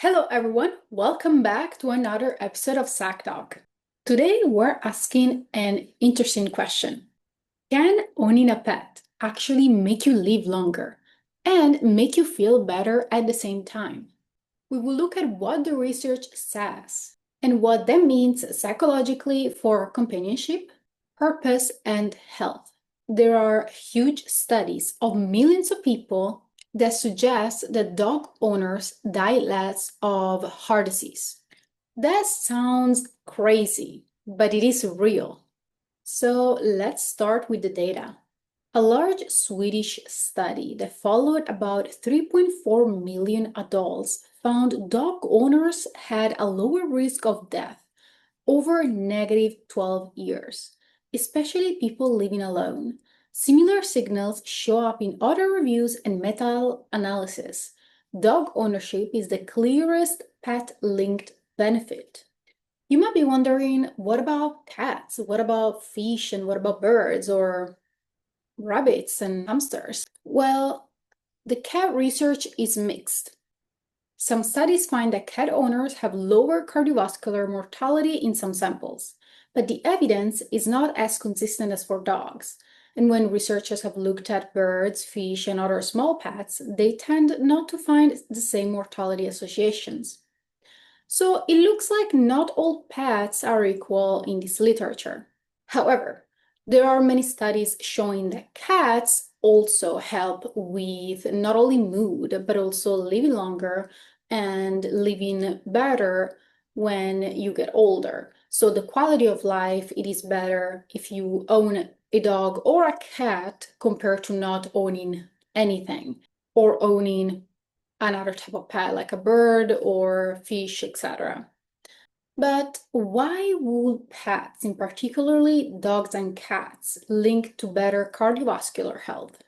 Hello everyone, welcome back to another episode of Sac Talk. Today we're asking an interesting question. Can owning a pet actually make you live longer and make you feel better at the same time? We will look at what the research says and what that means psychologically for companionship, purpose, and health. There are huge studies of millions of people that suggest that dog owners die less of heart disease. That sounds crazy, but it is real. So let's start with the data. A large Swedish study that followed about 3.4 million adults found dog owners had a lower risk of death over negative 12 years, especially people living alone. Similar signals show up in other reviews and meta-analysis. Dog ownership is the clearest pet-linked benefit. You might be wondering, what about cats? What about fish? And what about birds or rabbits and hamsters? Well, the cat research is mixed. Some studies find that cat owners have lower cardiovascular mortality in some samples, but the evidence is not as consistent as for dogs. And when researchers have looked at birds, fish, and other small pets, they tend not to find the same mortality associations. So it looks like not all pets are equal in this literature. However, there are many studies showing that cats also help with not only mood, but also living longer and living better when you get older. So the quality of life, it is better if you own a dog or a cat compared to not owning anything or owning another type of pet like a bird or fish, etc. But why would pets, in particularly dogs and cats, link to better cardiovascular health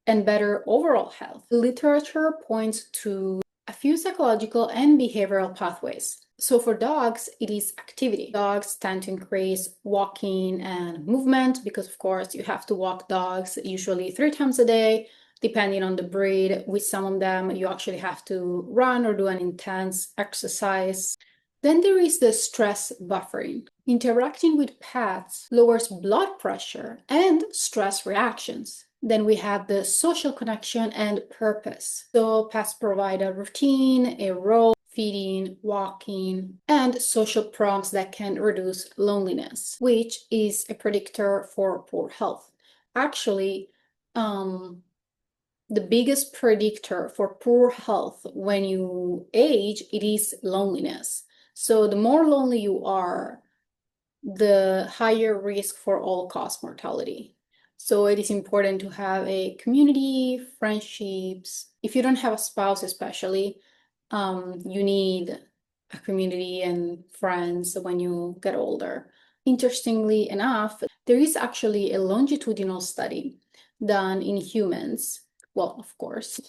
and better overall health? Literature points to a few psychological and behavioral pathways. So for dogs, it is activity. Dogs tend to increase walking and movement because, of course, you have to walk dogs usually 3 times a day, depending on the breed. With some of them, you actually have to run or do an intense exercise. Then there is the stress buffering. Interacting with pets lowers blood pressure and stress reactions. Then we have the social connection and purpose. So pets provide a routine, a role, feeding, walking, and social prompts that can reduce loneliness, which is a predictor for poor health. Actually, the biggest predictor for poor health when you age, it is loneliness. So the more lonely you are, the higher risk for all-cause mortality. So it is important to have a community, friendships. If you don't have a spouse especially, you need a community and friends when you get older. Interestingly enough, there is actually a longitudinal study done in humans, well, of course,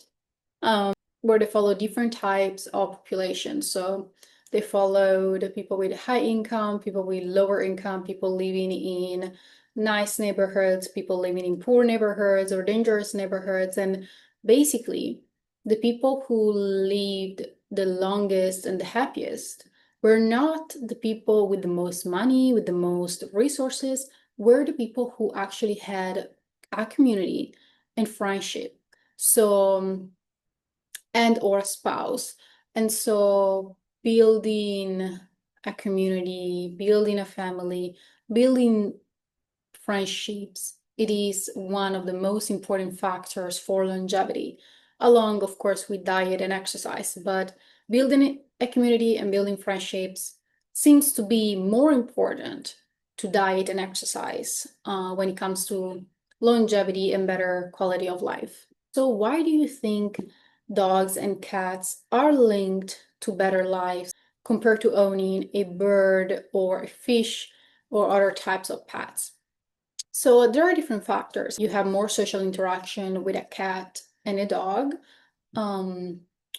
where they follow different types of populations. So they followed people with high income, people with lower income, people living in nice neighborhoods, people living in poor neighborhoods or dangerous neighborhoods. And basically, the people who lived the longest and the happiest were not the people with the most money, with the most resources, were the people who actually had a community and friendship. So, and or a spouse. And so building a community, building a family, building friendships, it is one of the most important factors for longevity, along, of course, with diet and exercise. But building a community and building friendships seems to be more important to diet and exercise when it comes to longevity and better quality of life. So why do you think dogs and cats are linked to better lives compared to owning a bird or a fish or other types of pets? So there are different factors. You have more social interaction with a cat and a dog.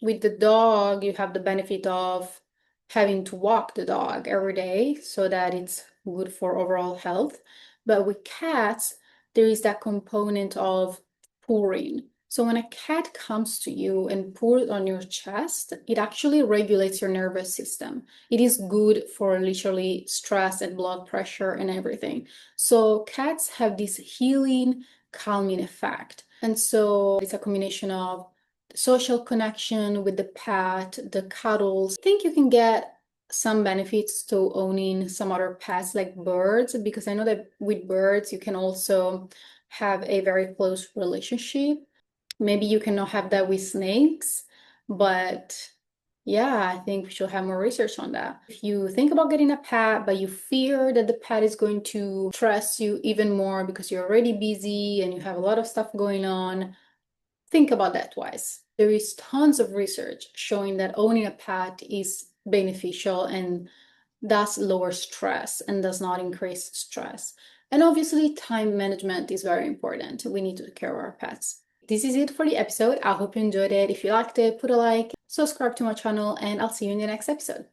With the dog, you have the benefit of having to walk the dog every day so that it's good for overall health. But with cats, there is that component of pouring. So when a cat comes to you and pulls on your chest, it actually regulates your nervous system. It is good for literally stress and blood pressure and everything. So cats have this healing, calming effect. And so it's a combination of social connection with the pet, the cuddles. I think you can get some benefits to owning some other pets like birds, because I know that with birds you can also have a very close relationship. Maybe you cannot have that with snakes, but yeah, I think we should have more research on that. If you think about getting a pet, but you fear that the pet is going to stress you even more because you're already busy and you have a lot of stuff going on, think about that twice. There is tons of research showing that owning a pet is beneficial and thus lower stress and does not increase stress. And obviously, time management is very important. We need to take care of our pets. This is it for the episode. I hope you enjoyed it. If you liked it, put a like, subscribe to my channel, and I'll see you in the next episode.